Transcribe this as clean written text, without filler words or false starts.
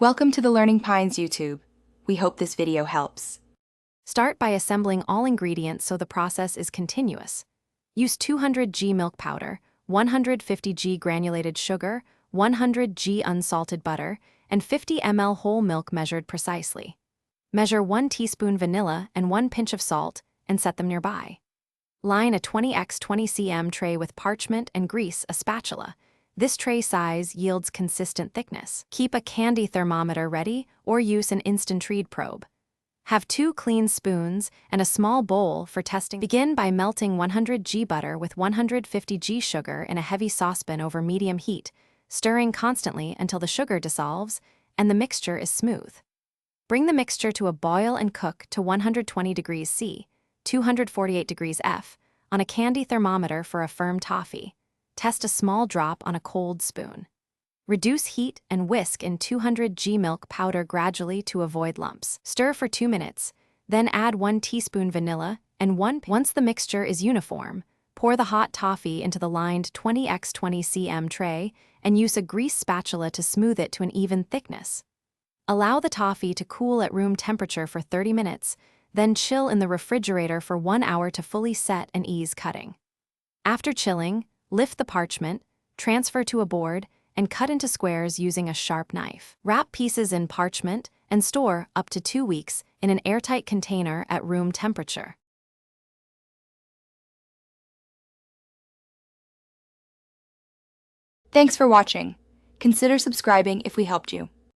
Welcome to the Learning Pines YouTube. We hope this video helps. Start by assembling all ingredients so the process is continuous. Use 200 g milk powder, 150 g granulated sugar, 100 g unsalted butter, and 50 ml whole milk measured precisely. Measure 1 teaspoon vanilla and 1 pinch of salt and set them nearby. Line a 20x 20 cm tray with parchment and grease a spatula. This tray size yields consistent thickness. Keep a candy thermometer ready or use an instant read probe. Have 2 clean spoons and a small bowl for testing. Begin by melting 100 g butter with 150 g sugar in a heavy saucepan over medium heat, stirring constantly until the sugar dissolves and the mixture is smooth. Bring the mixture to a boil and cook to 120 degrees C, 248 degrees F, on a candy thermometer for a firm toffee. Test a small drop on a cold spoon. Reduce heat and whisk in 200 g milk powder gradually to avoid lumps. Stir for 2 minutes, then add 1 teaspoon vanilla and Once the mixture is uniform, pour the hot toffee into the lined 20x 20 cm tray and use a grease spatula to smooth it to an even thickness. Allow the toffee to cool at room temperature for 30 minutes, then chill in the refrigerator for 1 hour to fully set and ease cutting. After chilling, lift the parchment, transfer to a board, and cut into squares using a sharp knife. Wrap pieces in parchment and store up to 2 weeks in an airtight container at room temperature. Thanks for watching. Consider subscribing if we helped you.